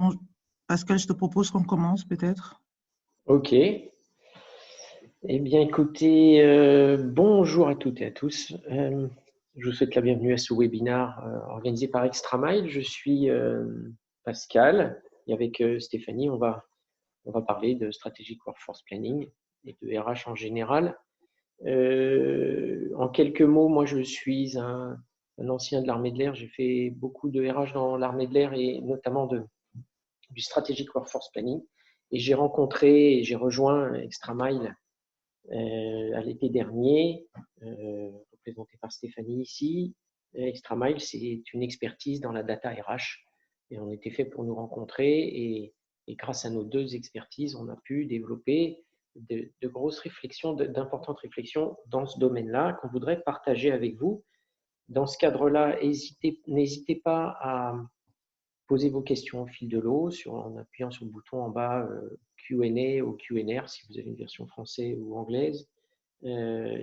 Bon, Pascal, je te propose qu'on commence peut-être. Ok. Eh bien, écoutez, bonjour à toutes et à tous. Je vous souhaite la bienvenue à ce webinaire organisé par Extramile. Je suis Pascal et avec Stéphanie, on va parler de Strategic Workforce Planning et de RH en général. En quelques mots, moi, je suis un ancien de l'armée de l'air. J'ai fait beaucoup de RH dans l'armée de l'air et notamment du Strategic Workforce Planning. Et j'ai rencontré et j'ai rejoint Extramile à l'été dernier, représenté par Stéphanie ici. Extramile, c'est une expertise dans la data RH. Et on était fait pour nous rencontrer. Et grâce à nos deux expertises, on a pu développer de grosses réflexions, d'importantes réflexions dans ce domaine-là qu'on voudrait partager avec vous. Dans ce cadre-là, n'hésitez pas à poser vos questions au fil de l'eau en appuyant sur le bouton en bas Q&A ou Q&R si vous avez une version française ou anglaise.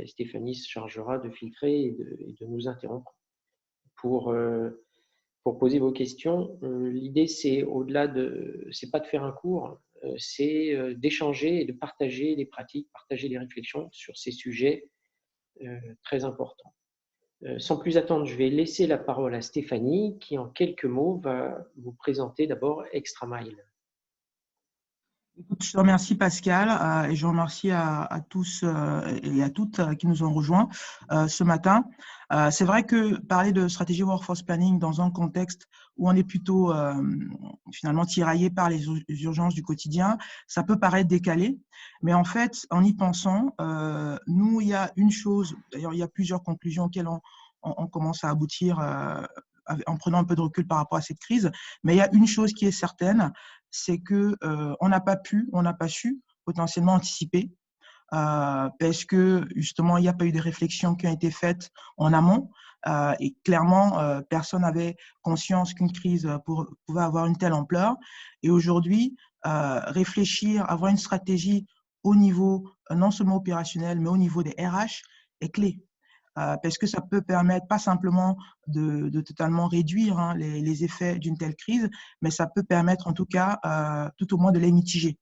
Stéphanie se chargera de filtrer et de nous interrompre pour poser vos questions. L'idée, c'est c'est pas de faire un cours, c'est d'échanger et de partager les pratiques, partager les réflexions sur ces sujets très importants. Sans plus attendre, je vais laisser la parole à Stéphanie qui, en quelques mots, va vous présenter d'abord Extramile. Je te remercie Pascal et je remercie à tous et à toutes qui nous ont rejoints ce matin. C'est vrai que parler de stratégie workforce planning dans un contexte où on est plutôt finalement tiraillé par les urgences du quotidien, ça peut paraître décalé, mais en fait, en y pensant, nous, il y a une chose, d'ailleurs, il y a plusieurs conclusions auxquelles on commence à aboutir en prenant un peu de recul par rapport à cette crise, mais il y a une chose qui est certaine, c'est que on n'a pas su potentiellement anticiper parce que justement il n'y a pas eu de réflexions qui ont été faites en amont et clairement personne n'avait conscience qu'une crise pouvait avoir une telle ampleur. Et aujourd'hui, réfléchir, avoir une stratégie au niveau non seulement opérationnel mais au niveau des RH est clé. Parce que ça peut permettre pas simplement de totalement réduire les effets d'une telle crise, mais ça peut permettre en tout cas tout au moins de les mitiger.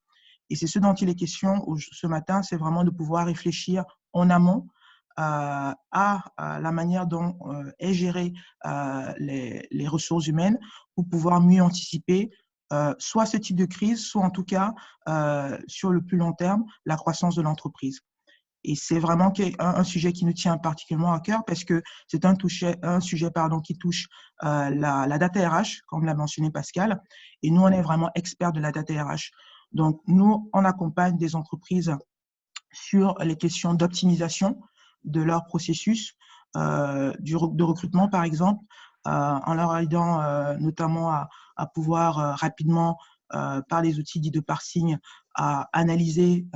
Et c'est ce dont il est question ce matin, c'est vraiment de pouvoir réfléchir en amont à la manière dont est gérée les ressources humaines pour pouvoir mieux anticiper soit ce type de crise, soit en tout cas sur le plus long terme, la croissance de l'entreprise. Et c'est vraiment un sujet qui nous tient particulièrement à cœur parce que c'est un sujet qui touche la data RH, comme l'a mentionné Pascal. Et nous, on est vraiment experts de la data RH. Donc, nous, on accompagne des entreprises sur les questions d'optimisation de leur processus de recrutement, par exemple, en leur aidant notamment à pouvoir rapidement, par les outils dits de parsing, à analyser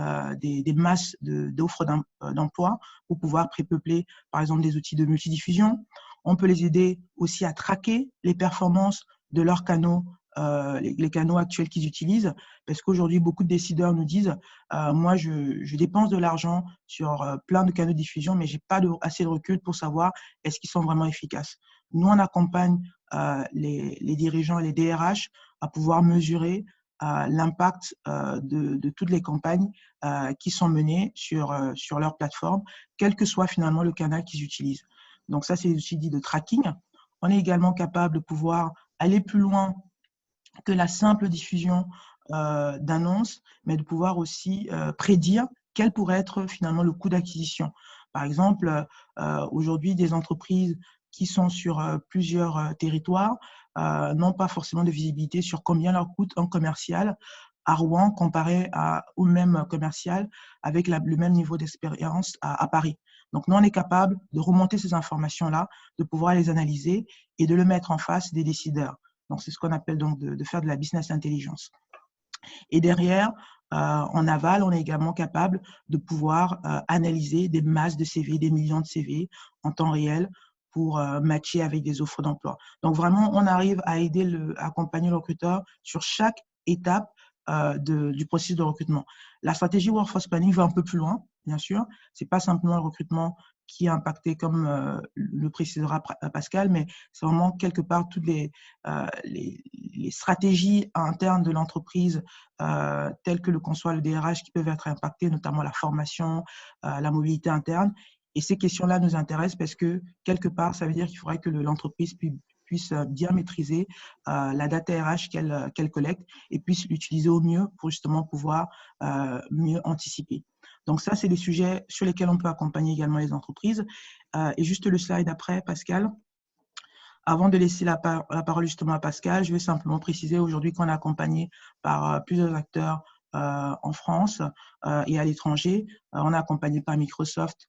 des masses d'offres d'emploi pour pouvoir prépeupler, par exemple, des outils de multidiffusion. On peut les aider aussi à traquer les performances de leurs canaux, les canaux actuels qu'ils utilisent, parce qu'aujourd'hui, beaucoup de décideurs nous disent moi, je dépense de l'argent sur plein de canaux de diffusion, mais je n'ai pas assez de recul pour savoir est-ce qu'ils sont vraiment efficaces. Nous, on accompagne les dirigeants et les DRH à pouvoir mesurer l'impact de toutes les campagnes qui sont menées sur leur plateforme, quel que soit finalement le canal qu'ils utilisent. Donc ça, c'est des outils dits de tracking. On est également capable de pouvoir aller plus loin que la simple diffusion d'annonces, mais de pouvoir aussi prédire quel pourrait être finalement le coût d'acquisition. Par exemple, aujourd'hui, des entreprises qui sont sur plusieurs territoires n'ont pas forcément de visibilité sur combien leur coûte un commercial à Rouen comparé au même commercial avec le même niveau d'expérience à Paris. Donc, nous, on est capable de remonter ces informations-là, de pouvoir les analyser et de le mettre en face des décideurs. Donc, c'est ce qu'on appelle donc de faire de la business intelligence. Et derrière, en aval, on est également capable de pouvoir analyser des masses de CV, des millions de CV en temps réel pour matcher avec des offres d'emploi. Donc, vraiment, on arrive à accompagner le recruteur sur chaque étape du processus de recrutement. La stratégie Workforce Planning va un peu plus loin, bien sûr. Ce n'est pas simplement le recrutement qui est impacté, comme le précisera Pascal, mais c'est vraiment quelque part toutes les stratégies internes de l'entreprise telles que le conçoit le DRH qui peuvent être impactées, notamment la formation, la mobilité interne. Et ces questions-là nous intéressent parce que, quelque part, ça veut dire qu'il faudrait que l'entreprise puisse bien maîtriser la data RH qu'elle collecte et puisse l'utiliser au mieux pour justement pouvoir mieux anticiper. Donc ça, c'est des sujets sur lesquels on peut accompagner également les entreprises. Et juste le slide après, Pascal. Avant de laisser la parole justement à Pascal, je vais simplement préciser aujourd'hui qu'on est accompagné par plusieurs acteurs en France et à l'étranger. On est accompagné par Microsoft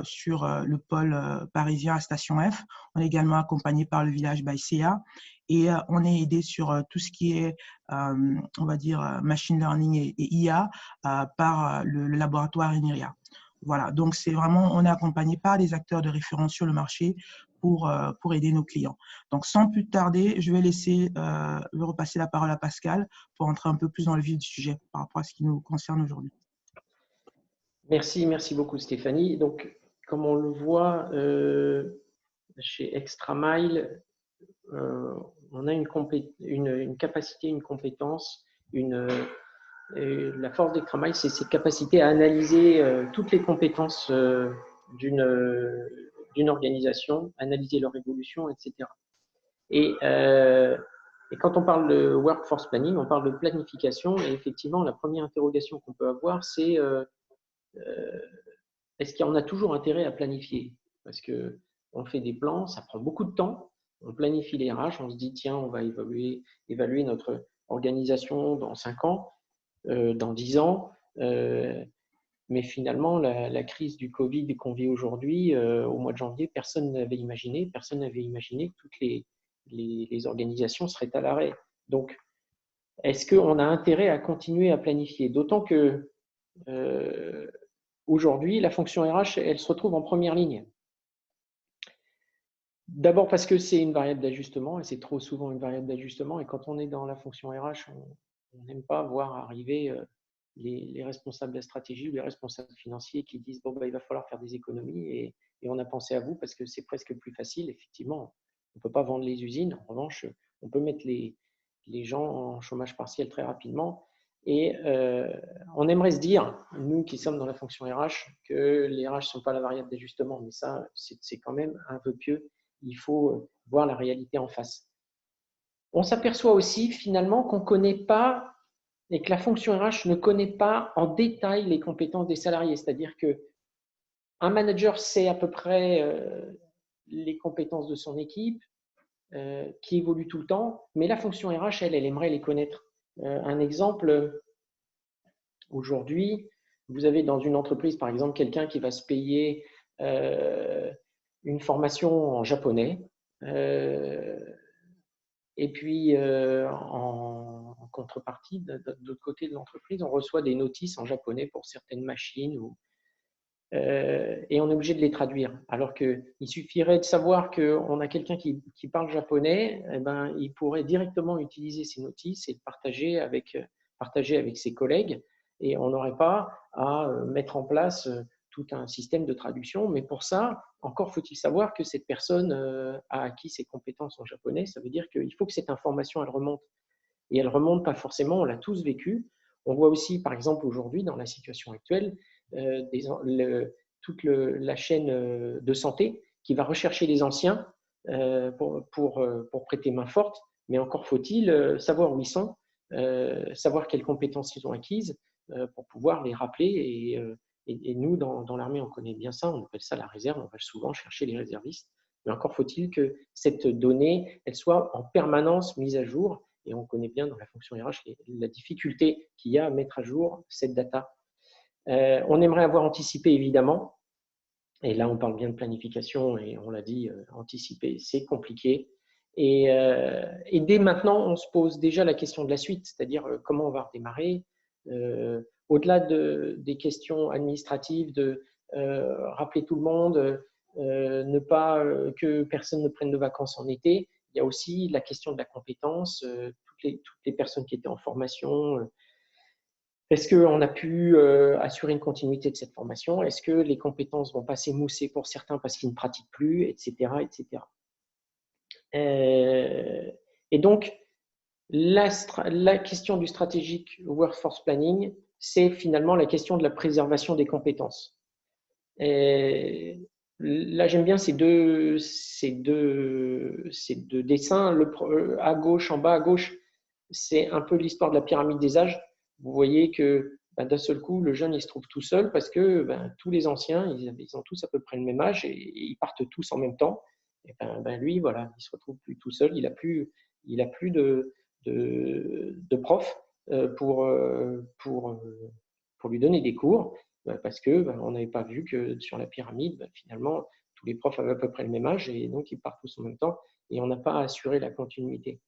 sur le pôle parisien à Station F. On est également accompagné par le village Baïséa et on est aidé sur tout ce qui est, on va dire, machine learning et IA par le laboratoire Eniria. Voilà, donc c'est vraiment, on est accompagné par des acteurs de référence sur le marché pour aider nos clients. Donc, sans plus tarder, je vais repasser la parole à Pascal pour entrer un peu plus dans le vif du sujet par rapport à ce qui nous concerne aujourd'hui. Merci beaucoup Stéphanie. Donc, comme on le voit chez Extramile, on a une capacité, une compétence, la force d'Extramile, c'est cette capacité à analyser toutes les compétences d'une organisation, analyser leur évolution, etc. Et quand on parle de workforce planning, on parle de planification. Et effectivement, la première interrogation qu'on peut avoir, c'est est-ce qu'on a toujours intérêt à planifier? Parce qu'on fait des plans, ça prend beaucoup de temps. On planifie les RH, on se dit tiens, on va évaluer notre organisation dans 5 ans, dans 10 ans. Mais finalement, la crise du Covid qu'on vit aujourd'hui, au mois de janvier, personne n'avait imaginé que toutes les organisations seraient à l'arrêt. Donc, est-ce qu'on a intérêt à continuer à planifier? D'autant que aujourd'hui, la fonction RH, elle se retrouve en première ligne. D'abord parce que c'est une variable d'ajustement, et c'est trop souvent une variable d'ajustement. Et quand on est dans la fonction RH, on n'aime pas voir arriver les responsables de la stratégie ou les responsables financiers qui disent bon, il va falloir faire des économies et on a pensé à vous parce que c'est presque plus facile. Effectivement, on ne peut pas vendre les usines. En revanche, on peut mettre les gens en chômage partiel très rapidement. Et on aimerait se dire, nous qui sommes dans la fonction RH, que les RH ne sont pas la variable d'ajustement. Mais ça, c'est quand même un peu pieux. Il faut voir la réalité en face. On s'aperçoit aussi finalement qu'on ne connaît pas et que la fonction RH ne connaît pas en détail les compétences des salariés. C'est-à-dire qu'un manager sait à peu près les compétences de son équipe, qui évolue tout le temps, mais la fonction RH, elle aimerait les connaître. Un exemple, aujourd'hui, vous avez dans une entreprise, par exemple, quelqu'un qui va se payer une formation en japonais, et puis en contrepartie, de l'autre côté de l'entreprise, on reçoit des notices en japonais pour certaines machines et on est obligé de les traduire. Alors qu'il suffirait de savoir qu'on a quelqu'un qui parle japonais, eh ben, il pourrait directement utiliser ces notices et le partager avec ses collègues et on n'aurait pas à mettre en place tout un système de traduction. Mais pour ça, encore faut-il savoir que cette personne a acquis ses compétences en japonais. Ça veut dire qu'il faut que cette information, elle remonte. Et elle ne remonte pas forcément, on l'a tous vécu. On voit aussi, par exemple, aujourd'hui, dans la situation actuelle, toute la chaîne de santé qui va rechercher les anciens pour prêter main forte. Mais encore faut-il savoir où ils sont, savoir quelles compétences ils ont acquises pour pouvoir les rappeler. Et nous, dans l'armée, on connaît bien ça, on appelle ça la réserve, on va souvent chercher les réservistes. Mais encore faut-il que cette donnée, elle soit en permanence mise à jour. Et on connaît bien dans la fonction RH la difficulté qu'il y a à mettre à jour cette data. On aimerait avoir anticipé, évidemment. Et là, on parle bien de planification et on l'a dit, anticiper, c'est compliqué. Et dès maintenant, on se pose déjà la question de la suite, c'est-à-dire comment on va redémarrer. Au-delà des questions administratives, de rappeler tout le monde, ne pas que personne ne prenne de vacances en été, il y a aussi la question de la compétence. Toutes les personnes qui étaient en formation, Est-ce qu'on a pu assurer une continuité de cette formation? Est-ce que les compétences vont pas s'émousser pour certains parce qu'ils ne pratiquent plus, etc., etc. Et donc, la question du strategic workforce planning, c'est finalement la question de la préservation des compétences. Et là, j'aime bien ces deux dessins. À gauche, en bas à gauche, c'est un peu l'histoire de la pyramide des âges. Vous voyez que d'un seul coup, le jeune, il se trouve tout seul parce que tous les anciens, ils ont tous à peu près le même âge et ils partent tous en même temps. Et lui, voilà, il se retrouve plus tout seul. Il a plus de prof pour lui donner des cours parce que on n'avait pas vu que sur la pyramide, finalement, tous les profs avaient à peu près le même âge et donc ils partent tous en même temps et on n'a pas assuré la continuité.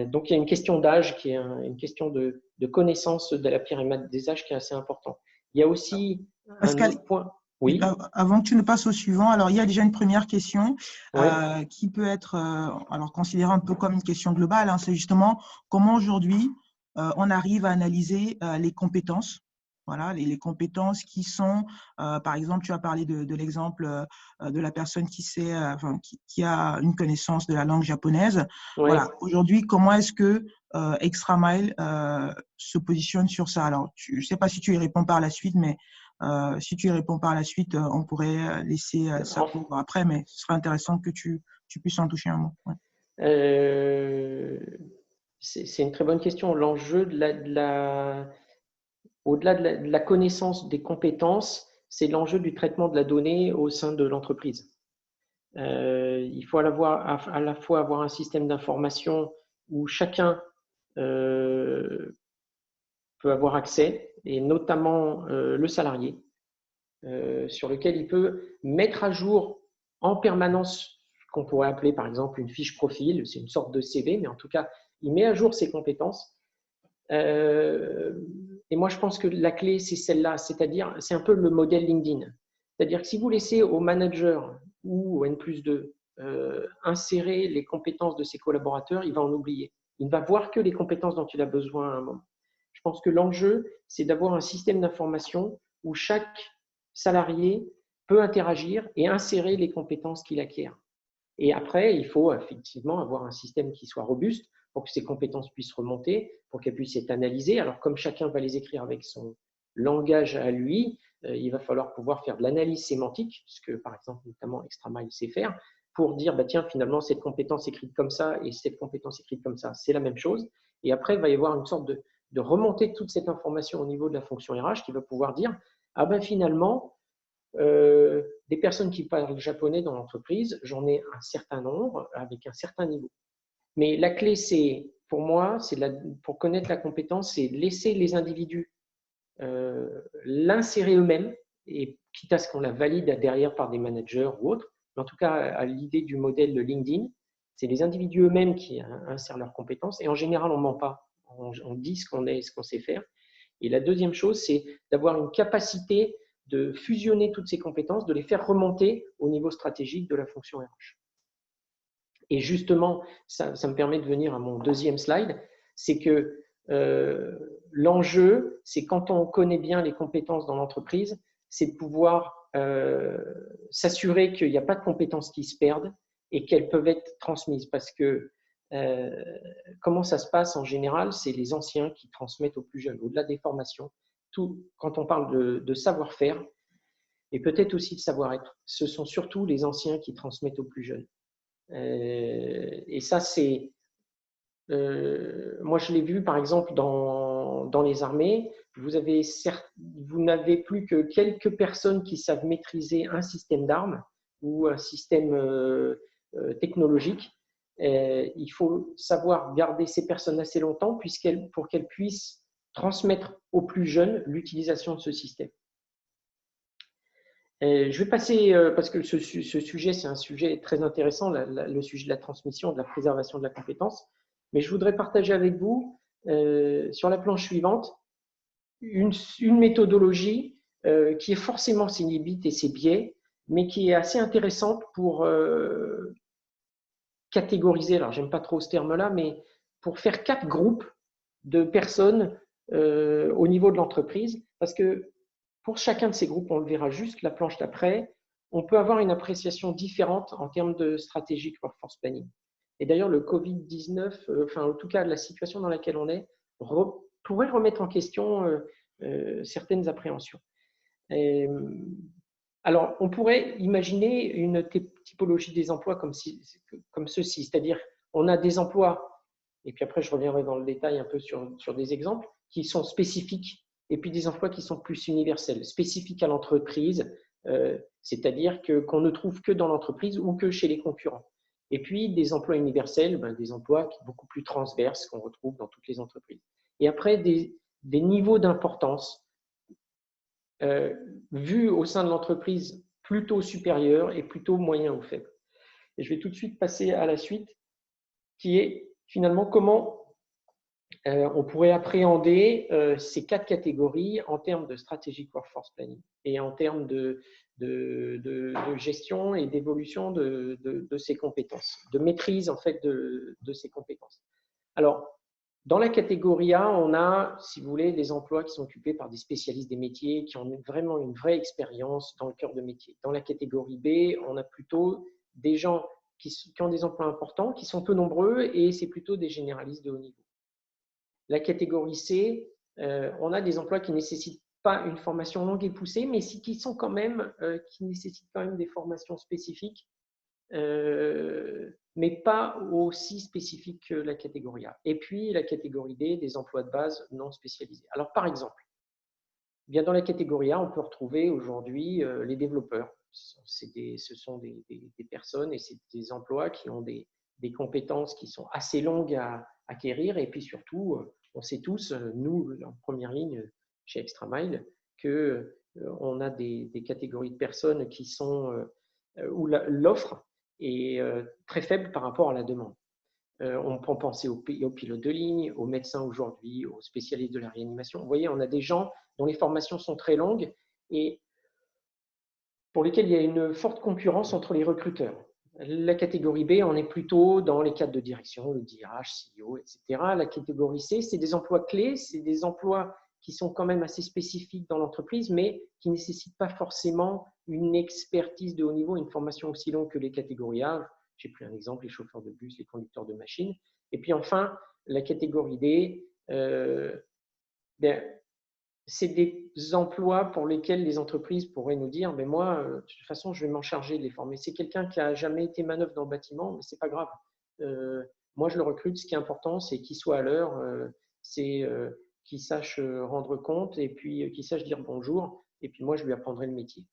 Donc il y a une question d'âge qui est une question de connaissance de la pyramide des âges qui est assez important. Il y a aussi Pascal, un autre point. Oui. Avant que tu ne passes au suivant, alors il y a déjà une première question Oui. qui peut être alors considérée un peu comme une question globale. Hein, c'est justement comment aujourd'hui on arrive à analyser les compétences. Voilà, les compétences qui sont, par exemple, tu as parlé de l'exemple de la personne qui a une connaissance de la langue japonaise. Oui. Voilà, aujourd'hui, comment est-ce que XtraMile se positionne sur ça? Alors, je ne sais pas si tu y réponds par la suite, mais si tu y réponds par la suite, on pourrait laisser ça pour après, mais ce serait intéressant que tu puisses en toucher un mot. Ouais. C'est une très bonne question. L'enjeu au-delà de la connaissance des compétences, c'est l'enjeu du traitement de la donnée au sein de l'entreprise. Il faut à la fois avoir un système d'information où chacun peut avoir accès, et notamment le salarié, sur lequel il peut mettre à jour en permanence ce qu'on pourrait appeler par exemple une fiche profil, c'est une sorte de CV, mais en tout cas, il met à jour ses compétences. Et moi, je pense que la clé, c'est celle-là, c'est-à-dire, c'est un peu le modèle LinkedIn. C'est-à-dire que si vous laissez au manager ou au N+2 insérer les compétences de ses collaborateurs, il va en oublier. Il ne va voir que les compétences dont il a besoin à un moment. Je pense que l'enjeu, c'est d'avoir un système d'information où chaque salarié peut interagir et insérer les compétences qu'il acquiert. Et après, il faut effectivement avoir un système qui soit robuste pour que ces compétences puissent remonter, pour qu'elles puissent être analysées. Alors, comme chacun va les écrire avec son langage à lui, il va falloir pouvoir faire de l'analyse sémantique, ce que, par exemple, notamment XtraMile sait faire, pour dire, tiens, finalement, cette compétence écrite comme ça et cette compétence écrite comme ça, c'est la même chose. Et après, il va y avoir une sorte de remontée de toute cette information au niveau de la fonction RH qui va pouvoir dire, finalement, des personnes qui parlent japonais dans l'entreprise, j'en ai un certain nombre avec un certain niveau. Mais la clé, c'est, pour moi, pour connaître la compétence, c'est laisser les individus l'insérer eux-mêmes, et quitte à ce qu'on la valide derrière par des managers ou autres. Mais en tout cas, à l'idée du modèle de LinkedIn, c'est les individus eux-mêmes qui insèrent leurs compétences. Et en général, on ne ment pas. On dit ce qu'on est et ce qu'on sait faire. Et la deuxième chose, c'est d'avoir une capacité de fusionner toutes ces compétences, de les faire remonter au niveau stratégique de la fonction RH. Et justement, ça me permet de venir à mon deuxième slide, c'est que l'enjeu, c'est quand on connaît bien les compétences dans l'entreprise, c'est de pouvoir s'assurer qu'il n'y a pas de compétences qui se perdent et qu'elles peuvent être transmises. Parce que comment ça se passe en général, c'est les anciens qui transmettent aux plus jeunes, au-delà des formations. Quand on parle de savoir-faire et peut-être aussi de savoir-être, ce sont surtout les anciens qui transmettent aux plus jeunes. Et ça, c'est… moi, je l'ai vu, par exemple, dans les armées. Vous n'avez plus que quelques personnes qui savent maîtriser un système d'armes ou un système technologique. Il faut savoir garder ces personnes assez longtemps pour qu'elles puissent transmettre aux plus jeunes l'utilisation de ce système. Je vais passer, parce que ce sujet, c'est un sujet très intéressant, le sujet de la transmission, de la préservation de la compétence. Mais je voudrais partager avec vous, sur la planche suivante, une méthodologie qui est forcément ses limites et ses biais, mais qui est assez intéressante pour catégoriser, alors j'aime pas trop ce terme-là, mais pour faire 4 groupes de personnes au niveau de l'entreprise, parce que pour chacun de ces groupes, on le verra juste la planche d'après, on peut avoir une appréciation différente en termes de stratégique workforce planning. Et d'ailleurs, le Covid-19, enfin en tout cas la situation dans laquelle on est, pourrait remettre en question certaines appréhensions. Alors, on pourrait imaginer une typologie des emplois comme ceci, c'est-à-dire on a des emplois, et puis après je reviendrai dans le détail un peu sur des exemples, qui sont spécifiques, et puis des emplois qui sont plus universels, spécifiques à l'entreprise, c'est-à-dire qu'on ne trouve que dans l'entreprise ou que chez les concurrents. Et puis des emplois universels, des emplois beaucoup plus transverses qu'on retrouve dans toutes les entreprises. Et après, des niveaux d'importance vus au sein de l'entreprise plutôt supérieurs et plutôt moyens ou faibles. Et je vais tout de suite passer à la suite, qui est finalement comment on pourrait appréhender ces 4 catégories en termes de strategic workforce planning et en termes de gestion et d'évolution de ces compétences, de maîtrise en fait de ces compétences. Alors, dans la catégorie A, on a, si vous voulez, des emplois qui sont occupés par des spécialistes des métiers qui ont vraiment une vraie expérience dans le cœur de métier. Dans la catégorie B, on a plutôt des gens qui ont des emplois importants, qui sont peu nombreux, et c'est plutôt des généralistes de haut niveau. La catégorie C, on a des emplois qui ne nécessitent pas une formation longue et poussée, mais qui sont quand même, qui nécessitent quand même des formations spécifiques, mais pas aussi spécifiques que la catégorie A. Et puis la catégorie D, des emplois de base non spécialisés. Alors par exemple, bien dans la catégorie A, on peut retrouver aujourd'hui les développeurs. Ce sont des personnes et c'est des emplois qui ont des compétences qui sont assez longues à acquérir. Et puis surtout, on sait tous, nous, en première ligne chez Extramile, qu'on a des catégories de personnes qui sont où l'offre est très faible par rapport à la demande. On peut penser aux pilotes de ligne, aux médecins aujourd'hui, aux spécialistes de la réanimation. Vous voyez, on a des gens dont les formations sont très longues et pour lesquels il y a une forte concurrence entre les recruteurs. La catégorie B, on est plutôt dans les cadres de direction, le DRH, CEO, etc. La catégorie C, c'est des emplois clés, c'est des emplois qui sont quand même assez spécifiques dans l'entreprise, mais qui ne nécessitent pas forcément une expertise de haut niveau, une formation aussi longue que les catégories A. J'ai pris un exemple, les chauffeurs de bus, les conducteurs de machines. Et puis enfin, la catégorie D, c'est des emplois pour lesquels les entreprises pourraient nous dire « moi, de toute façon, je vais m'en charger de les former ». C'est quelqu'un qui n'a jamais été manœuvre dans le bâtiment, mais ce n'est pas grave. Moi, je le recrute. Ce qui est important, c'est qu'il soit à l'heure, c'est qu'il sache rendre compte et puis qu'il sache dire bonjour. Et puis moi, je lui apprendrai le métier.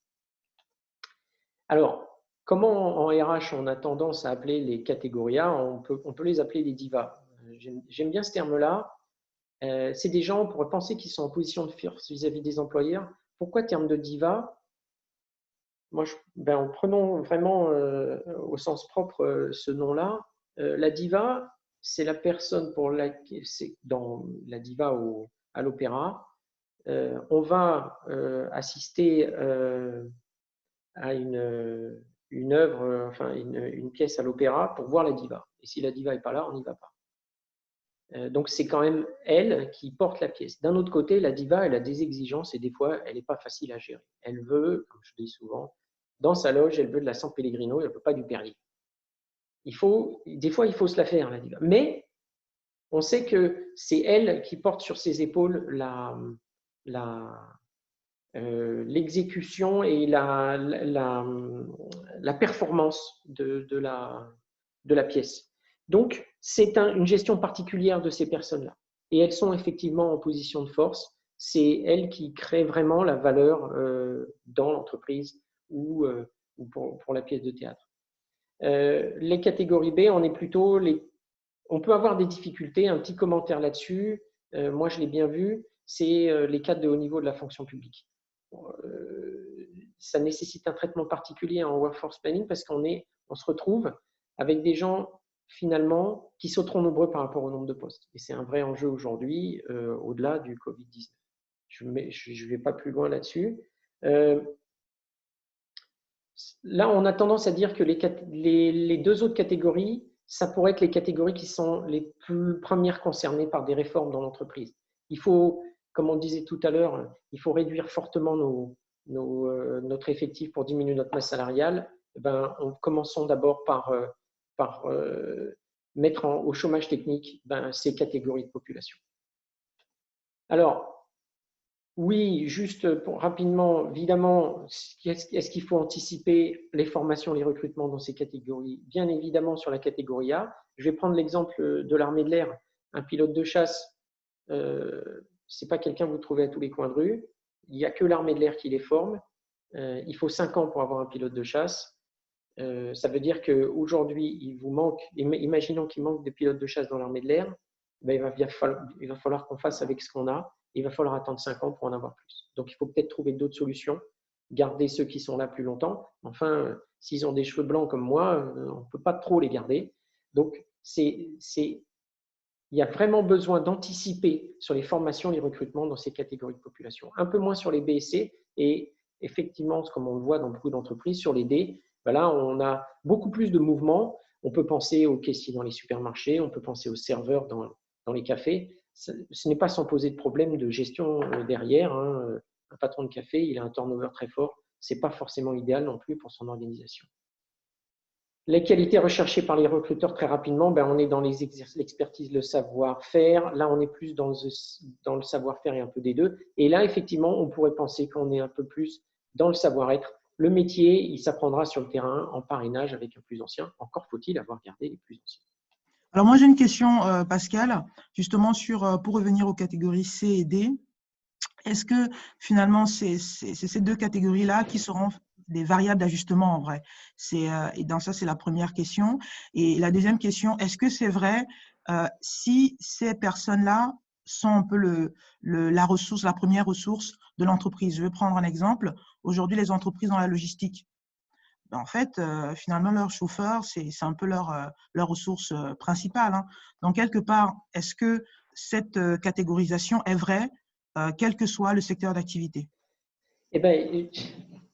Alors, comment en RH, on a tendance à appeler les catégories A? On peut les appeler les divas. J'aime bien ce terme-là. C'est des gens, on pourrait penser qu'ils sont en position de force vis-à-vis des employeurs. Pourquoi terme de diva? Moi, en prenant vraiment au sens propre ce nom-là, la diva, c'est la personne pour laquelle, dans la diva à l'opéra, on va assister à une œuvre, enfin une pièce à l'opéra pour voir la diva. Et si la diva n'est pas là, on n'y va pas. Donc, c'est quand même elle qui porte la pièce. D'un autre côté, la diva, elle a des exigences et des fois, elle n'est pas facile à gérer. Elle veut, comme je dis souvent, dans sa loge, elle veut de la San Pellegrino, elle ne veut pas du Perrier. Des fois, il faut se la faire, la diva. Mais on sait que c'est elle qui porte sur ses épaules l'exécution et la performance de la pièce. Donc, c'est une gestion particulière de ces personnes-là. Et elles sont effectivement en position de force. C'est elles qui créent vraiment la valeur dans l'entreprise ou pour la pièce de théâtre. Les catégories B, on peut avoir des difficultés. Un petit commentaire là-dessus, moi je l'ai bien vu, c'est les cadres de haut niveau de la fonction publique. Ça nécessite un traitement particulier en workforce planning parce qu'on se retrouve avec des gens finalement qui sauteront nombreux par rapport au nombre de postes. Et c'est un vrai enjeu aujourd'hui au-delà du Covid-19. Je ne vais pas plus loin là-dessus. Là, on a tendance à dire que les deux autres catégories, ça pourrait être les catégories qui sont les plus premières concernées par des réformes dans l'entreprise. il faut, comme on disait tout à l'heure, il faut réduire fortement notre effectif pour diminuer notre masse salariale. Commençons d'abord par mettre au chômage technique ces catégories de population. Alors, oui, juste rapidement, évidemment, est-ce qu'il faut anticiper les formations, les recrutements dans ces catégories? Bien évidemment, sur la catégorie A. Je vais prendre l'exemple de l'armée de l'air. Un pilote de chasse, ce n'est pas quelqu'un que vous trouvez à tous les coins de rue. Il n'y a que l'armée de l'air qui les forme. Il faut 5 ans pour avoir un pilote de chasse. Ça veut dire qu'aujourd'hui, il vous manque, imaginons qu'il manque de pilotes de chasse dans l'armée de l'air, il va falloir qu'on fasse avec ce qu'on a. Il va falloir attendre 5 ans pour en avoir plus. Donc, il faut peut-être trouver d'autres solutions, garder ceux qui sont là plus longtemps. Enfin, s'ils ont des cheveux blancs comme moi, on ne peut pas trop les garder. Donc, il y a vraiment besoin d'anticiper sur les formations, les recrutements dans ces catégories de population. Un peu moins sur les B et C. Et effectivement, comme on le voit dans beaucoup d'entreprises, sur les D, là, on a beaucoup plus de mouvements. On peut penser aux caissiers dans les supermarchés, on peut penser aux serveurs dans les cafés. Ce n'est pas sans poser de problème de gestion derrière. Un patron de café, il a un turnover très fort. Ce n'est pas forcément idéal non plus pour son organisation. Les qualités recherchées par les recruteurs très rapidement, on est dans l'expertise, le savoir-faire. Là, on est plus dans le savoir-faire et un peu des deux. Et là, effectivement, on pourrait penser qu'on est un peu plus dans le savoir-être. Le métier, il s'apprendra sur le terrain en parrainage avec un plus ancien. Encore faut-il avoir gardé les plus anciens. Alors moi, j'ai une question, Pascal, justement pour revenir aux catégories C et D. Est-ce que finalement, c'est ces deux catégories-là qui seront des variables d'ajustement en vrai? Et dans ça, c'est la première question. Et la deuxième question, est-ce que c'est vrai si ces personnes-là sont un peu la première ressource de l'entreprise? Je vais prendre un exemple. Aujourd'hui, les entreprises dans la logistique, en fait, finalement, leur chauffeur, c'est un peu leur ressource principale. Hein. Donc, quelque part, est-ce que cette catégorisation est vraie, quel que soit le secteur d'activité? Eh bien,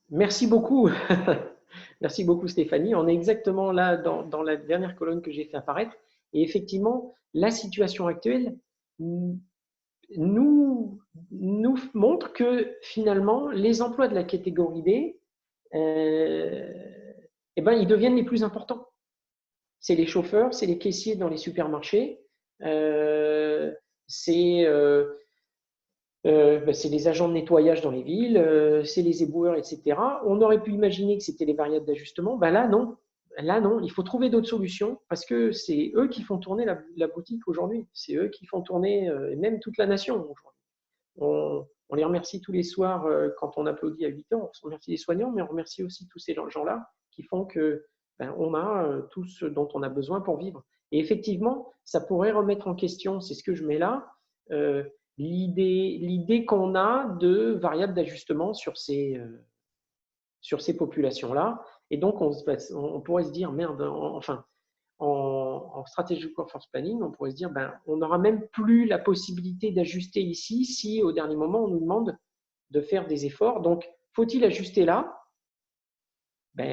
merci beaucoup. Merci beaucoup, Stéphanie. On est exactement là dans la dernière colonne que j'ai fait apparaître. Et effectivement, la situation actuelle nous montre que finalement, les emplois de la catégorie D, ils deviennent les plus importants. C'est les chauffeurs, c'est les caissiers dans les supermarchés, c'est les agents de nettoyage dans les villes, c'est les éboueurs, etc. On aurait pu imaginer que c'était les variables d'ajustement. Là, non. Là, non. Il faut trouver d'autres solutions parce que c'est eux qui font tourner la boutique aujourd'hui. C'est eux qui font tourner même toute la nation aujourd'hui. On les remercie tous les soirs quand on applaudit à 8 heures. On remercie les soignants, mais on remercie aussi tous ces gens-là qui font que on a tout ce dont on a besoin pour vivre. Et effectivement, ça pourrait remettre en question, c'est ce que je mets là, l'idée qu'on a de variables d'ajustement sur ces populations-là. Et donc, on pourrait se dire, merde, en Strategic Workforce Planning, on pourrait se dire, on n'aura même plus la possibilité d'ajuster ici si au dernier moment, on nous demande de faire des efforts. Donc, faut-il ajuster là?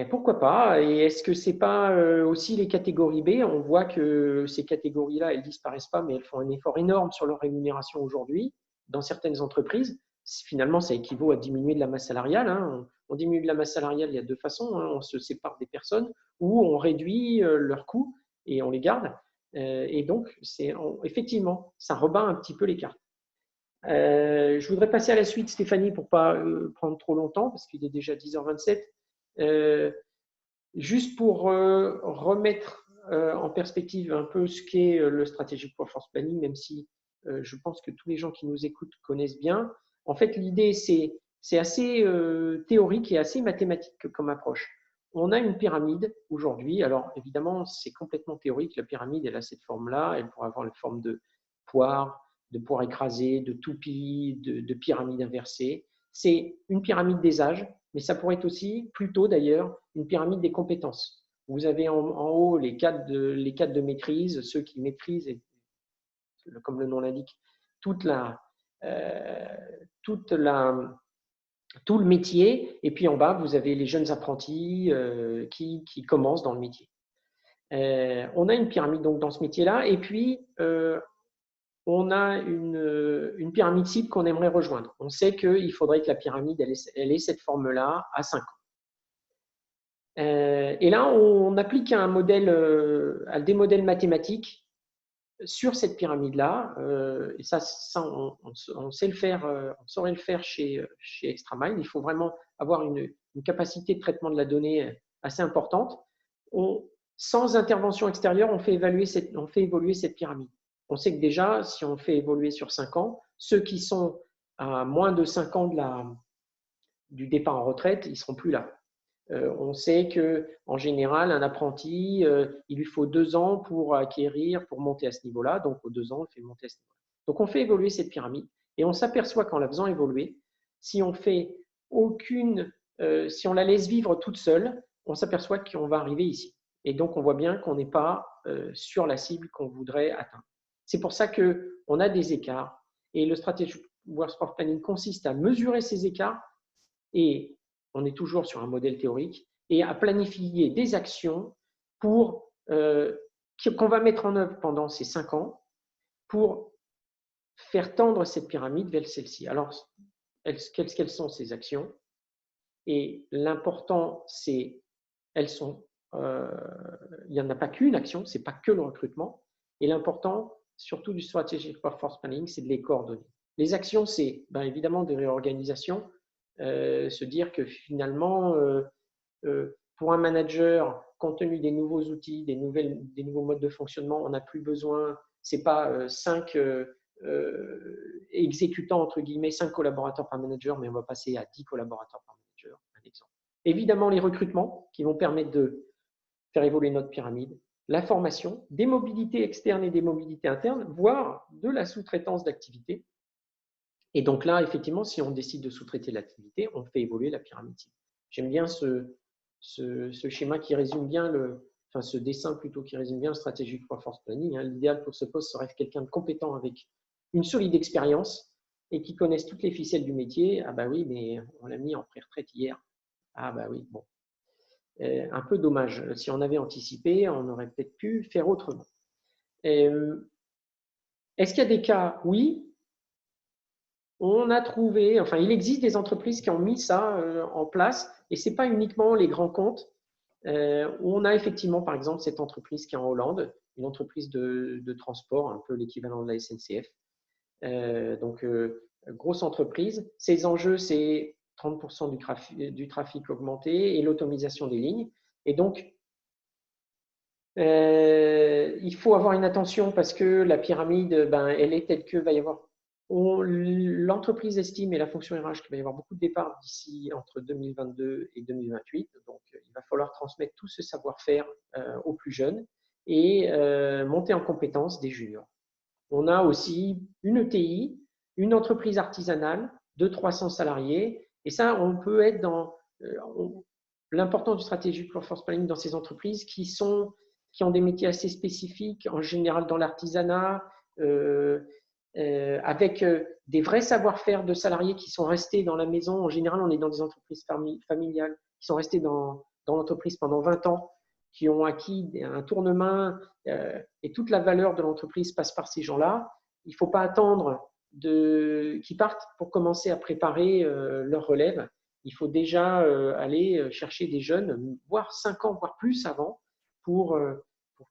Pourquoi pas? Et est-ce que ce n'est pas aussi les catégories B? On voit que ces catégories-là, elles ne disparaissent pas, mais elles font un effort énorme sur leur rémunération aujourd'hui dans certaines entreprises. Finalement, ça équivaut à diminuer de la masse salariale. Hein. On diminue de la masse salariale, il y a deux façons. Hein. On se sépare des personnes ou on réduit leurs coûts et on les garde. Et donc, effectivement, ça rebat un petit peu les cartes. Je voudrais passer à la suite, Stéphanie, pour ne pas prendre trop longtemps, parce qu'il est déjà 10h27. Juste pour remettre en perspective un peu ce qu'est le Strategic Workforce Planning, même si je pense que tous les gens qui nous écoutent connaissent bien. En fait, l'idée, c'est assez théorique et assez mathématique comme approche. On a une pyramide aujourd'hui. Alors, évidemment, c'est complètement théorique. La pyramide, elle a cette forme-là. Elle pourrait avoir la forme de poire écrasé, de toupie, de pyramide inversée. C'est une pyramide des âges, mais ça pourrait être aussi, plutôt d'ailleurs, une pyramide des compétences. Vous avez en haut les cadres de maîtrise, ceux qui maîtrisent, comme le nom l'indique, tout le métier. Et puis en bas, vous avez les jeunes apprentis qui commencent dans le métier. On a une pyramide donc dans ce métier-là. Et puis, on a une pyramide cible qu'on aimerait rejoindre. On sait qu'il faudrait que la pyramide elle ait cette forme-là à 5 ans. Et là, on applique un modèle, des modèles mathématiques sur cette pyramide-là. Et ça on sait le faire, on saurait le faire chez Extramind. Il faut vraiment avoir une capacité de traitement de la donnée assez importante. Sans intervention extérieure, on fait évoluer cette pyramide. On sait que déjà, si on fait évoluer sur 5 ans, ceux qui sont à moins de 5 ans du départ en retraite, ils ne seront plus là. On sait qu'en général, un apprenti, il lui faut 2 ans pour acquérir, pour monter à ce niveau-là. Donc, aux 2 ans, on fait monter à ce niveau-là. Donc, on fait évoluer cette pyramide et on s'aperçoit qu'en la faisant évoluer, si on la laisse vivre toute seule, on s'aperçoit qu'on va arriver ici. Et donc, on voit bien qu'on n'est pas sur la cible qu'on voudrait atteindre. C'est pour ça qu'on a des écarts. Et le Strategic Workforce Planning consiste à mesurer ces écarts et on est toujours sur un modèle théorique, et à planifier des actions qu'on va mettre en œuvre pendant ces 5 ans pour faire tendre cette pyramide vers celle-ci. Alors, quelles sont ces actions? Et l'important, c'est il n'y en a pas qu'une action, ce n'est pas que le recrutement. Et l'important, surtout du Strategic Workforce Planning, c'est de les coordonner. Les actions, c'est évidemment des réorganisations, se dire que finalement, pour un manager, compte tenu des nouveaux outils, des nouveaux modes de fonctionnement, on n'a plus besoin, ce n'est pas 5 exécutants, entre guillemets, 5 collaborateurs par manager, mais on va passer à 10 collaborateurs par manager, un exemple. Évidemment, les recrutements qui vont permettre de faire évoluer notre pyramide, la formation, des mobilités externes et des mobilités internes, voire de la sous-traitance d'activités. Et donc là, effectivement, si on décide de sous-traiter l'activité, on fait évoluer la pyramide. J'aime bien ce schéma qui résume bien ce dessin plutôt qui résume bien le Strategic Workforce Planning. L'idéal pour ce poste serait quelqu'un de compétent avec une solide expérience et qui connaisse toutes les ficelles du métier. Ah bah oui, mais on l'a mis en pré-retraite hier. Ah bah oui, bon. Un peu dommage. Si on avait anticipé, on aurait peut-être pu faire autrement. Est-ce qu'il y a des cas? Oui. On a trouvé, enfin, il existe des entreprises qui ont mis ça en place et ce n'est pas uniquement les grands comptes. On a effectivement, par exemple, cette entreprise qui est en Hollande, une entreprise de transport, un peu l'équivalent de la SNCF. Donc, grosse entreprise. Ses enjeux, c'est 30% du trafic augmenté et l'automatisation des lignes. Et donc, il faut avoir une attention parce que la pyramide, elle est telle que va y avoir. L'entreprise estime et la fonction RH qu'il va y avoir beaucoup de départs d'ici entre 2022 et 2028. Donc, il va falloir transmettre tout ce savoir-faire aux plus jeunes et monter en compétence des juniors. On a aussi une ETI, une entreprise artisanale de 300 salariés. Et ça, on peut être dans l'importance du Strategic Workforce Planning dans ces entreprises qui ont des métiers assez spécifiques, en général dans l'artisanat, avec des vrais savoir-faire de salariés qui sont restés dans la maison. En général, on est dans des entreprises familiales qui sont restés dans l'entreprise pendant 20 ans, qui ont acquis un tournement et toute la valeur de l'entreprise passe par ces gens-là. Il ne faut pas attendre qu'ils partent pour commencer à préparer leur relève. Il faut déjà aller chercher des jeunes, voire 5 ans, voire plus avant, pour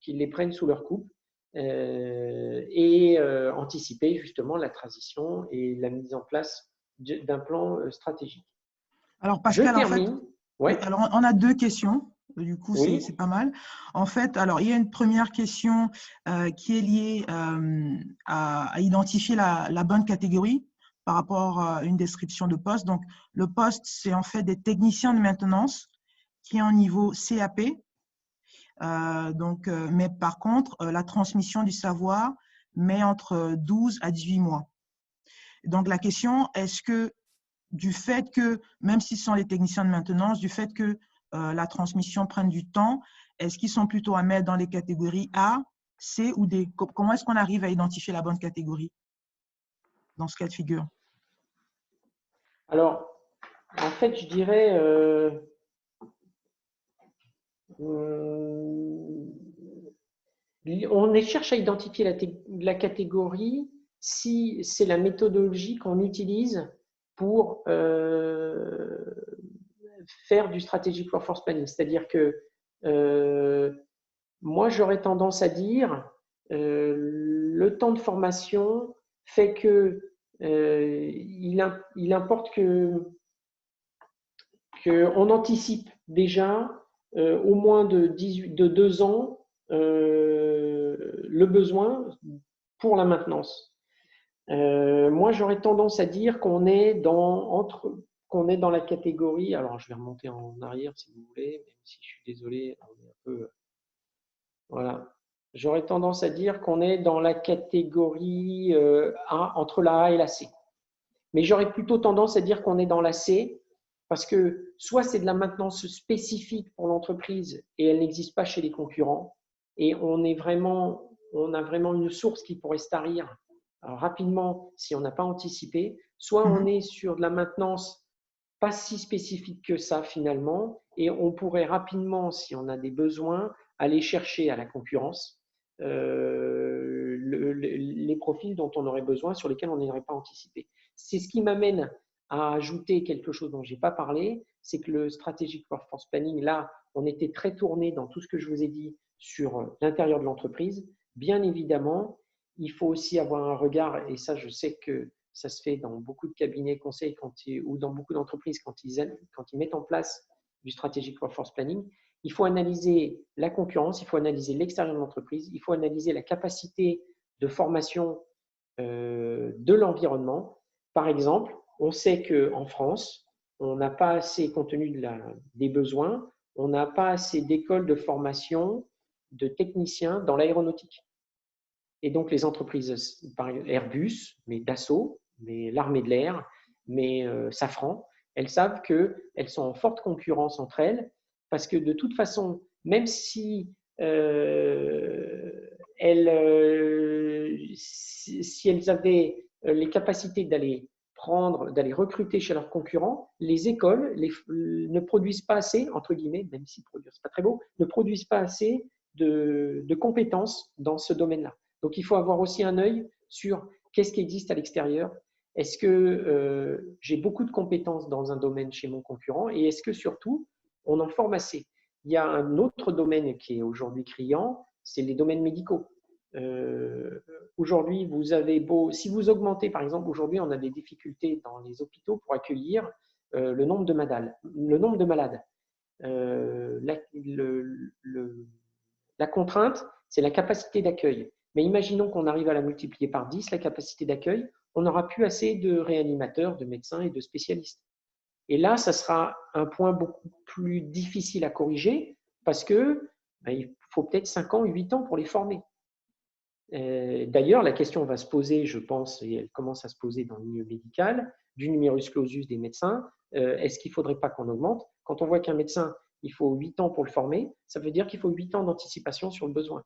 qu'ils les prennent sous leur coupe. Et anticiper justement la transition et la mise en place d'un plan stratégique. Alors Pascal, je termine. Alors on a 2 questions. Du coup, oui. c'est pas mal. En fait, alors il y a une première question qui est liée à identifier la bonne catégorie par rapport à une description de poste. Donc, le poste, c'est en fait des techniciens de maintenance qui est en niveau CAP. Mais par contre, la transmission du savoir met entre 12 à 18 mois. Donc, la question, est-ce que du fait que, même s'ils sont les techniciens de maintenance, du fait que la transmission prenne du temps, est-ce qu'ils sont plutôt à mettre dans les catégories A, C ou D? Comment est-ce qu'on arrive à identifier la bonne catégorie dans ce cas de figure? Alors, en fait, je dirais on cherche à identifier la catégorie si c'est la méthodologie qu'on utilise pour faire du strategic workforce planning. C'est-à-dire que moi, j'aurais tendance à dire le temps de formation fait que il importe qu'on anticipe déjà au moins de 2 ans le besoin pour la maintenance. Moi, j'aurais tendance à dire qu'on est dans la catégorie. Alors, je vais remonter en arrière si vous voulez, même si je suis désolé, on est un peu. Voilà. J'aurais tendance à dire qu'on est dans la catégorie A, entre la A et la C. Mais j'aurais plutôt tendance à dire qu'on est dans la C parce que soit c'est de la maintenance spécifique pour l'entreprise et elle n'existe pas chez les concurrents et on a vraiment une source qui pourrait se tarir rapidement si on n'a pas anticipé, soit on est sur de la maintenance pas si spécifique que ça finalement et on pourrait rapidement, si on a des besoins, aller chercher à la concurrence les profils dont on aurait besoin, sur lesquels on n'aurait pas anticipé. C'est ce qui m'amène à ajouter quelque chose dont je n'ai pas parlé, c'est que le Strategic Workforce Planning, là, on était très tourné dans tout ce que je vous ai dit sur l'intérieur de l'entreprise. Bien évidemment, il faut aussi avoir un regard, et ça, je sais que ça se fait dans beaucoup de cabinets conseils ou dans beaucoup d'entreprises quand ils mettent en place du Strategic Workforce Planning. Il faut analyser la concurrence, il faut analyser l'extérieur de l'entreprise, il faut analyser la capacité de formation de l'environnement. Par exemple, on sait qu'en France, on n'a pas assez, compte tenu des besoins, on n'a pas assez d'écoles de formation de techniciens dans l'aéronautique. Et donc, les entreprises, par Airbus, mais Dassault, mais l'armée de l'air, mais Safran, elles savent qu'elles sont en forte concurrence entre elles parce que de toute façon, même si elles avaient les capacités d'aller recruter chez leurs concurrents, les écoles ne produisent pas assez, entre guillemets, même si produire, c'est pas très beau, ne produisent pas assez de compétences dans ce domaine-là. Donc, il faut avoir aussi un œil sur qu'est-ce qui existe à l'extérieur. Est-ce que j'ai beaucoup de compétences dans un domaine chez mon concurrent et est-ce que surtout, on en forme assez? Il y a un autre domaine qui est aujourd'hui criant, c'est les domaines médicaux. Aujourd'hui, si vous augmentez, par exemple, aujourd'hui, on a des difficultés dans les hôpitaux pour accueillir le nombre de malades. La contrainte, c'est la capacité d'accueil. Mais imaginons qu'on arrive à la multiplier par 10, la capacité d'accueil, on n'aura plus assez de réanimateurs, de médecins et de spécialistes. Et là, ça sera un point beaucoup plus difficile à corriger parce que il faut peut-être 5 ans, 8 ans pour les former. D'ailleurs, la question va se poser, je pense, et elle commence à se poser dans le milieu médical, du numerus clausus des médecins. Est-ce qu'il ne faudrait pas qu'on augmente? Quand on voit qu'un médecin, il faut 8 ans pour le former, ça veut dire qu'il faut 8 ans d'anticipation sur le besoin.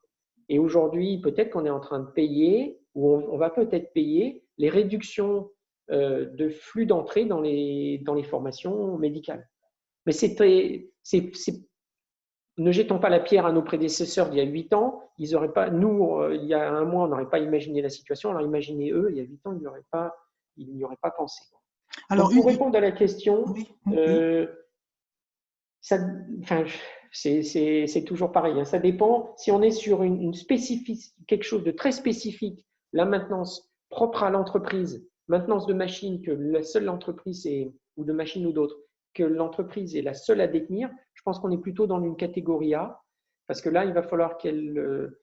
Et aujourd'hui, peut-être qu'on est en train de payer, ou on va peut-être payer les réductions de flux d'entrée dans les formations médicales. Mais ne jetons pas la pierre à nos prédécesseurs d'il y a 8 ans. Ils auraient pas, nous, il y a un mois, on n'aurait pas imaginé la situation. Alors imaginez eux, il y a 8 ans, ils n'y auraient pas pensé. Alors, donc, pour répondre à la question, c'est toujours pareil. Hein, ça dépend. Si on est sur quelque chose de très spécifique, la maintenance propre à l'entreprise, maintenance de machines que la seule entreprise ou de machines ou d'autres, que l'entreprise est la seule à détenir, je pense qu'on est plutôt dans une catégorie A, parce que là, il va falloir que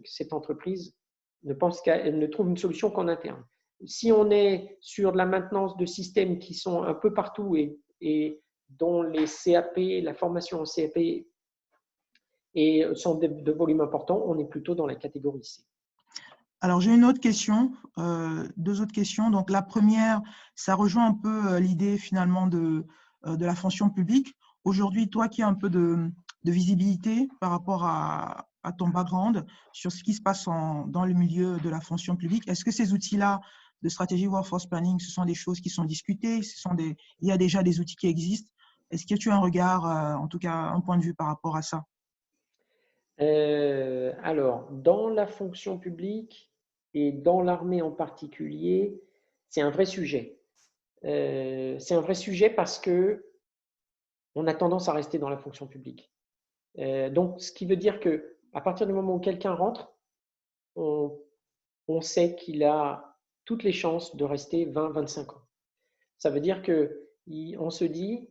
cette entreprise ne trouve une solution qu'en interne. Si on est sur de la maintenance de systèmes qui sont un peu partout et dont les CAP, la formation en CAP sont de volume important, on est plutôt dans la catégorie C. Alors, j'ai une autre question, 2 autres questions. Donc, la première, ça rejoint un peu l'idée finalement de la fonction publique. Aujourd'hui, toi qui as un peu de visibilité par rapport à ton background sur ce qui se passe dans le milieu de la fonction publique, est-ce que ces outils-là de stratégie workforce planning, ce sont des choses qui sont discutées, il y a déjà des outils qui existent? Est-ce que tu as un regard, en tout cas un point de vue par rapport à ça? Alors, dans la fonction publique, et dans l'armée en particulier, c'est un vrai sujet. C'est un vrai sujet parce que on a tendance à rester dans la fonction publique. Donc, ce qui veut dire que à partir du moment où quelqu'un rentre, on, on sait qu'il a toutes les chances de rester 20-25 ans. Ça veut dire qu'on se dit,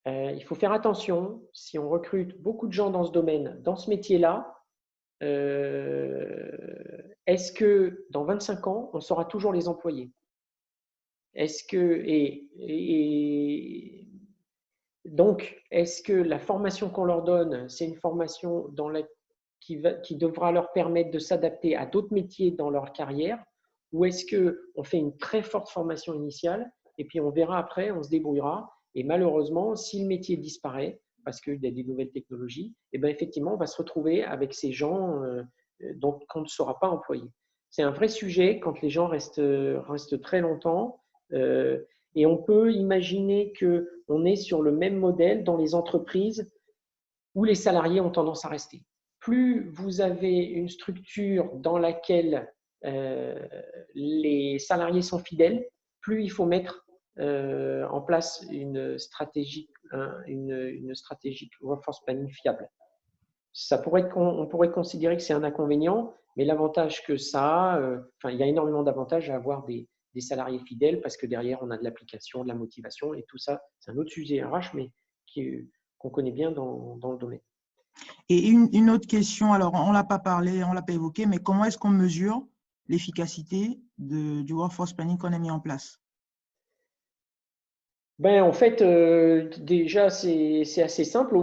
il faut faire attention, si on recrute beaucoup de gens dans ce domaine, dans ce métier-là, est-ce que dans 25 ans, on saura toujours les employer? Est-ce que, donc, est-ce que la formation qu'on leur donne, c'est une formation qui devra leur permettre de s'adapter à d'autres métiers dans leur carrière, ou est-ce qu'on fait une très forte formation initiale et puis on verra après, on se débrouillera, et malheureusement, si le métier disparaît, parce qu'il y a des nouvelles technologies, et bien effectivement, on va se retrouver avec ces gens qu'on ne saura pas employer. C'est un vrai sujet quand les gens restent très longtemps. Et on peut imaginer qu'on est sur le même modèle dans les entreprises où les salariés ont tendance à rester. Plus vous avez une structure dans laquelle les salariés sont fidèles, plus il faut mettre en place une stratégie workforce planning fiable. On pourrait considérer que c'est un inconvénient, mais l'avantage que ça a, il y a énormément d'avantages à avoir des salariés fidèles parce que derrière, on a de l'application, de la motivation et tout ça. C'est un autre sujet RH, mais qu'on connaît bien dans le domaine. Et une autre question, alors on ne l'a pas parlé, on ne l'a pas évoqué, mais comment est-ce qu'on mesure l'efficacité du workforce planning qu'on a mis en place? En fait, déjà, c'est assez simple.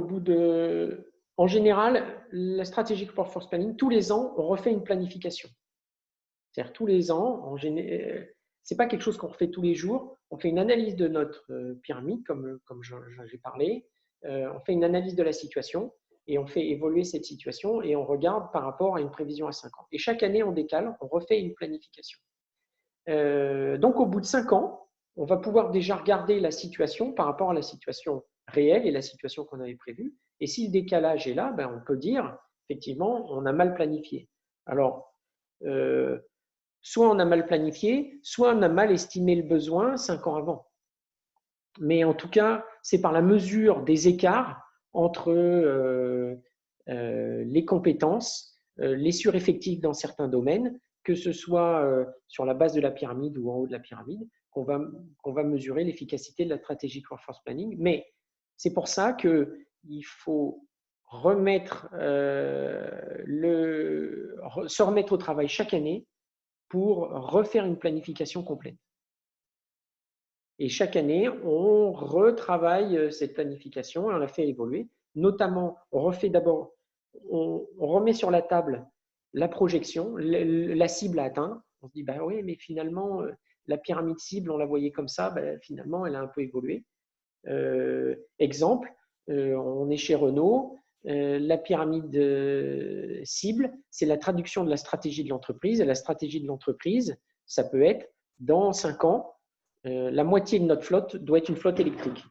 En général, la stratégie workforce planning, tous les ans, on refait une planification. C'est-à-dire tous les ans, c'est pas quelque chose qu'on refait tous les jours. On fait une analyse de notre pyramide, comme j'ai parlé. On fait une analyse de la situation et on fait évoluer cette situation et on regarde par rapport à une prévision à 5 ans. Et chaque année, on décale, on refait une planification. Donc, au bout de 5 ans, on va pouvoir déjà regarder la situation par rapport à la situation réelle et la situation qu'on avait prévue. Et si le décalage est là, on peut dire, effectivement, on a mal planifié. Alors, soit on a mal planifié, soit on a mal estimé le besoin 5 ans avant. Mais en tout cas, c'est par la mesure des écarts entre les compétences, les sureffectifs dans certains domaines, que ce soit sur la base de la pyramide ou en haut de la pyramide, qu'on va mesurer l'efficacité de la stratégie workforce planning. Mais c'est pour ça qu'il faut se remettre au travail chaque année pour refaire une planification complète. Et chaque année, on retravaille cette planification et on la fait évoluer. Notamment, on remet sur la table la projection, la cible à atteindre. On se dit, oui, mais finalement, la pyramide cible, on la voyait comme ça, finalement, elle a un peu évolué. Exemple, on est chez Renault. La pyramide cible, c'est la traduction de la stratégie de l'entreprise. Et la stratégie de l'entreprise, ça peut être, dans 5 ans, la moitié de notre flotte doit être une flotte électrique.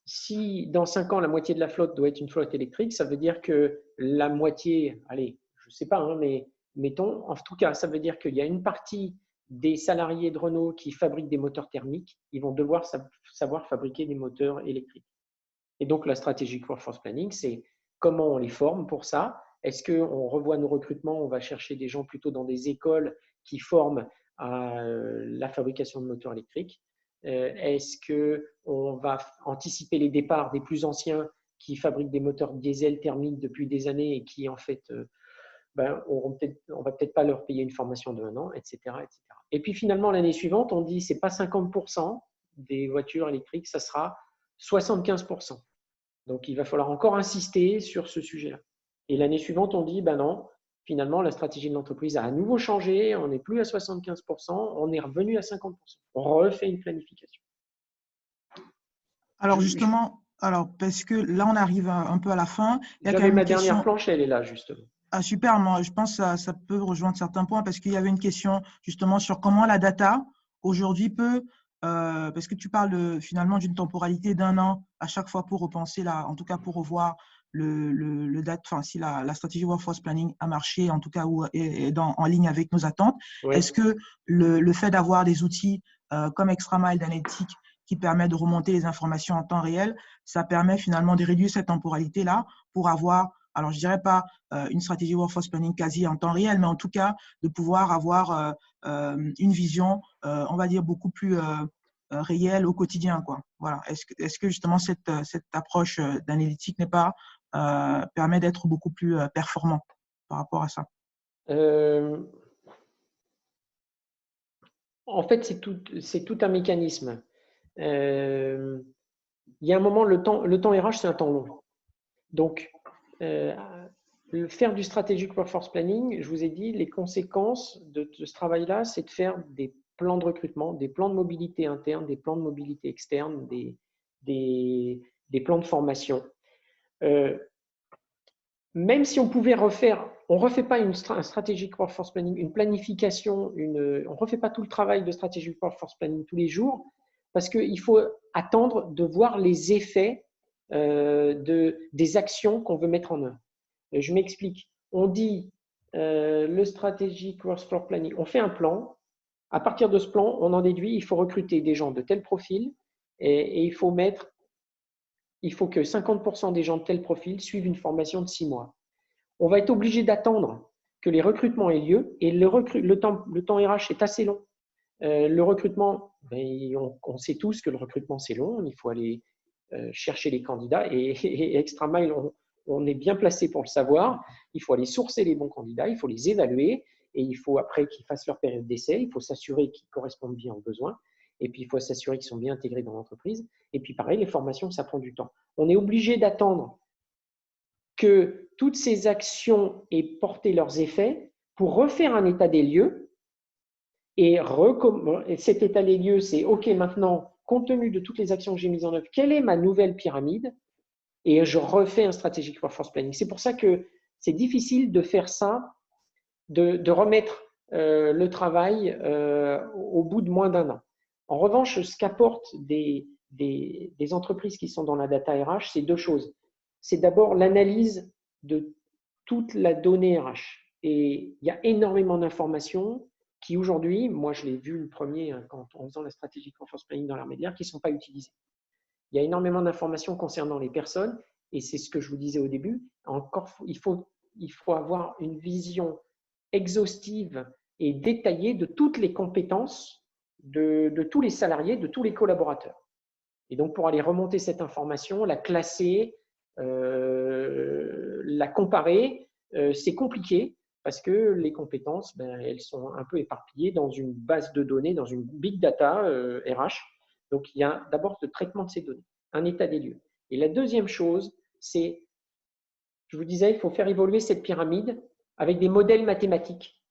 Si dans 5 ans, la moitié de la flotte doit être une flotte électrique, ça veut dire que la moitié, allez, je ne sais pas, mais mettons, en tout cas, ça veut dire qu'il y a une partie des salariés de Renault qui fabriquent des moteurs thermiques, ils vont devoir savoir fabriquer des moteurs électriques. Et donc, la stratégie workforce planning, c'est comment on les forme pour ça. Est-ce qu'on revoit nos recrutements, on va chercher des gens plutôt dans des écoles qui forment à la fabrication de moteurs électriques? Est-ce qu'on va anticiper les départs des plus anciens qui fabriquent des moteurs diesel thermiques depuis des années et qui, en fait, on va peut-être pas leur payer une formation de 1 an, etc., etc. Et puis finalement, l'année suivante, on dit c'est pas 50% des voitures électriques, ça sera 75%. Donc, il va falloir encore insister sur ce sujet-là. Et l'année suivante, on dit, non, finalement, la stratégie de l'entreprise a à nouveau changé, on n'est plus à 75%, on est revenu à 50%. On refait une planification. Alors justement, parce que là, on arrive un peu à la fin. J'avais ma dernière planche, elle est là, justement. Ah, super, moi, je pense que ça peut rejoindre certains points parce qu'il y avait une question justement sur comment la data aujourd'hui peut, parce que tu parles finalement d'une temporalité d'1 an à chaque fois pour repenser, en tout cas pour revoir si la stratégie Workforce Planning a marché, en tout cas, ou est en ligne avec nos attentes, Oui. est-ce que le fait d'avoir des outils comme ExtraMile d'analytique qui permet de remonter les informations en temps réel, ça permet finalement de réduire cette temporalité-là pour avoir, alors je dirais pas une stratégie Workforce Planning quasi en temps réel, mais en tout cas de pouvoir avoir une vision, on va dire, beaucoup plus réelle au quotidien, quoi. Voilà. Est-ce que justement cette approche d'analytique n'est pas permet d'être beaucoup plus performant par rapport à ça? En fait, c'est tout un mécanisme. Il y a un moment, le temps RH, c'est un temps long. Donc, faire du strategic workforce planning, je vous ai dit, les conséquences de ce travail-là, c'est de faire des plans de recrutement, des plans de mobilité interne, des plans de mobilité externe, des plans de formation. Même si on pouvait refaire, on ne refait pas un strategic workforce planning, une planification, on ne refait pas tout le travail de strategic workforce planning tous les jours, parce qu'il faut attendre de voir les effets des actions qu'on veut mettre en œuvre. Je m'explique. On dit le strategic workforce planning, on fait un plan. À partir de ce plan, on en déduit, il faut recruter des gens de tel profil et il faut que 50% des gens de tel profil suivent une formation de 6 mois. On va être obligé d'attendre que les recrutements aient lieu et le temps RH est assez long. Le recrutement, on sait tous que le recrutement c'est long, il faut aller chercher les candidats et ExtraMile, on est bien placé pour le savoir. Il faut aller sourcer les bons candidats, il faut les évaluer et il faut après qu'ils fassent leur période d'essai, il faut s'assurer qu'ils correspondent bien aux besoins et puis il faut s'assurer qu'ils sont bien intégrés dans l'entreprise. Et puis pareil, les formations, ça prend du temps. On est obligé d'attendre que toutes ces actions aient porté leurs effets pour refaire un état des lieux. Et cet état des lieux, c'est OK, maintenant, compte tenu de toutes les actions que j'ai mises en œuvre, quelle est ma nouvelle pyramide? Et je refais un strategic workforce planning. C'est pour ça que c'est difficile de faire ça, de remettre le travail au bout de moins d'un an. En revanche, ce qu'apportent des entreprises qui sont dans la data RH, c'est deux choses. C'est d'abord l'analyse de toute la donnée RH. Et il y a énormément d'informations qui aujourd'hui, moi je l'ai vu le premier en faisant la stratégie Workforce Planning dans l'armée de l'air, qui ne sont pas utilisées. Il y a énormément d'informations concernant les personnes et c'est ce que je vous disais au début. Il faut avoir une vision exhaustive et détaillée de toutes les compétences de tous les salariés, de tous les collaborateurs. Et donc, pour aller remonter cette information, la classer, la comparer, c'est compliqué parce que les compétences, elles sont un peu éparpillées dans une base de données, dans une big data RH. Donc, il y a d'abord le traitement de ces données, un état des lieux. Et la deuxième chose, c'est, je vous disais, il faut faire évoluer cette pyramide avec des modèles mathématiques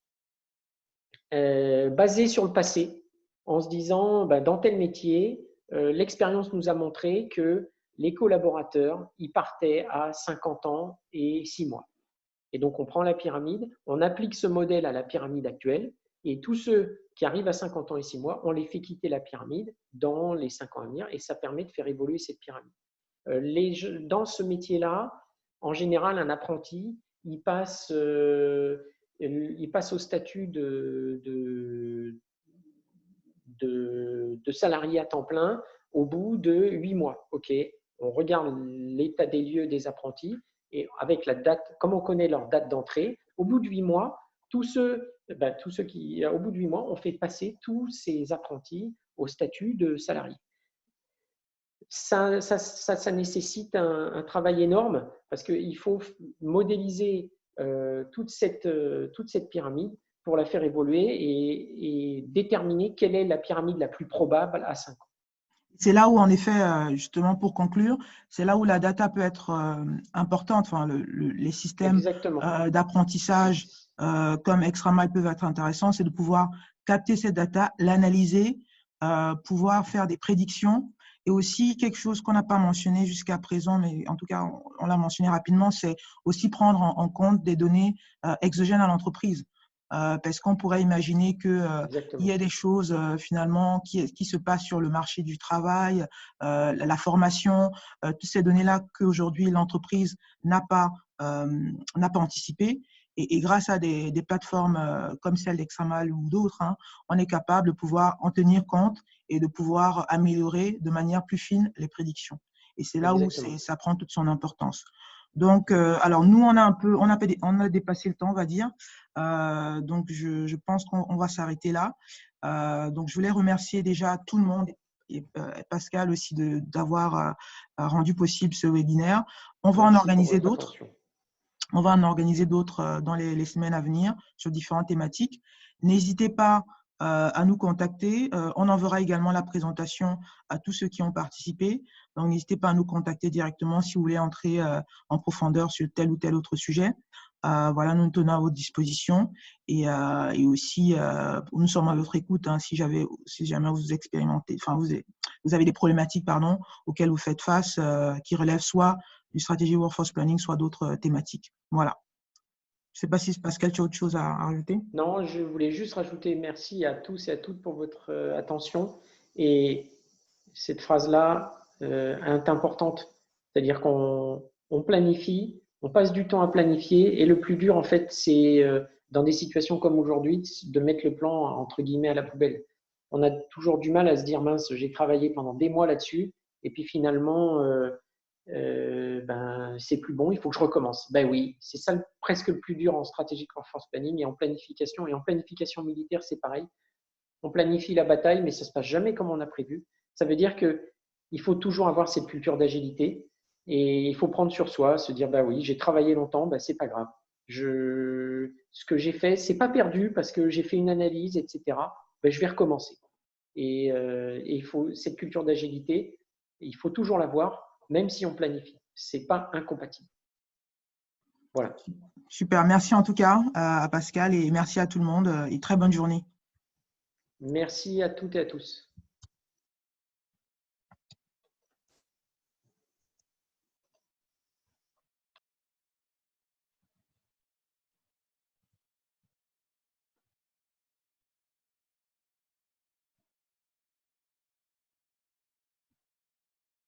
basés sur le passé, en se disant, dans tel métier, l'expérience nous a montré que les collaborateurs, ils partaient à 50 ans et 6 mois. Et donc, on prend la pyramide, on applique ce modèle à la pyramide actuelle, et tous ceux qui arrivent à 50 ans et 6 mois, on les fait quitter la pyramide dans les 5 ans à venir, et ça permet de faire évoluer cette pyramide. Dans ce métier-là, en général, un apprenti, il passe au statut de salarié à temps plein au bout de 8 mois. OK, on regarde l'état des lieux des apprentis et avec la date, comme on connaît leur date d'entrée, au bout de 8 mois, au bout de 8 mois, on fait passer tous ces apprentis au statut de salarié. Ça nécessite un travail énorme parce qu'il faut modéliser toute cette pyramide pour la faire évoluer et déterminer quelle est la pyramide la plus probable à 5 ans. C'est là où, en effet, justement, pour conclure, c'est là où la data peut être importante. Enfin, les systèmes d'apprentissage comme ExtraMile peuvent être intéressants, c'est de pouvoir capter cette data, l'analyser, pouvoir faire des prédictions. Et aussi, quelque chose qu'on n'a pas mentionné jusqu'à présent, mais en tout cas, on l'a mentionné rapidement, c'est aussi prendre en compte des données exogènes à l'entreprise. parce qu'on pourrait imaginer qu'il y Exactement. ait des choses finalement qui se passent sur le marché du travail, la formation, toutes ces données-là qu'aujourd'hui l'entreprise n'a pas anticipées. Et grâce à des plateformes comme celle d'Examal ou d'autres, hein, on est capable de pouvoir en tenir compte et de pouvoir améliorer de manière plus fine les prédictions. Et c'est là où Exactement. ça prend toute son importance. Donc, alors nous, on a dépassé le temps, on va dire. Donc, je pense qu'on va s'arrêter là. Donc, je voulais remercier déjà tout le monde et Pascal aussi d'avoir rendu possible ce webinaire. On va en Merci pour organiser votre d'autres. attention. On va en organiser d'autres dans les semaines à venir sur différentes thématiques. N'hésitez pas à nous contacter. On enverra également la présentation à tous ceux qui ont participé. Donc, n'hésitez pas à nous contacter directement si vous voulez entrer en profondeur sur tel ou tel autre sujet. Voilà, nous nous tenons à votre disposition et aussi, nous sommes à votre écoute hein, si jamais vous expérimentez, enfin, vous avez des problématiques pardon, auxquelles vous faites face qui relèvent soit du stratégie workforce planning, soit d'autres thématiques. Voilà. Je ne sais pas si Pascal, tu as autre chose à rajouter. Non, je voulais juste rajouter merci à tous et à toutes pour votre attention. Et cette phrase-là est importante. C'est-à-dire qu'on planifie, on passe du temps à planifier. Et le plus dur, en fait, c'est dans des situations comme aujourd'hui, de mettre le plan, entre guillemets, à la poubelle. On a toujours du mal à se dire, mince, j'ai travaillé pendant des mois là-dessus. Et puis finalement, ben, c'est plus bon, il faut que je recommence. Ben oui, c'est ça presque le plus dur en stratégique workforce planning et en planification. Et en planification militaire, c'est pareil. On planifie la bataille, mais ça ne se passe jamais comme on a prévu. Ça veut dire qu'il faut toujours avoir cette culture d'agilité et il faut prendre sur soi, se dire, bah oui, j'ai travaillé longtemps, bah c'est pas grave. Ce que j'ai fait, c'est pas perdu parce que j'ai fait une analyse, etc. Ben, je vais recommencer. Et il faut cette culture d'agilité, il faut toujours l'avoir, même si on planifie. C'est pas incompatible. Voilà. Super. Merci en tout cas à Pascal et merci à tout le monde et très bonne journée. Merci à toutes et à tous.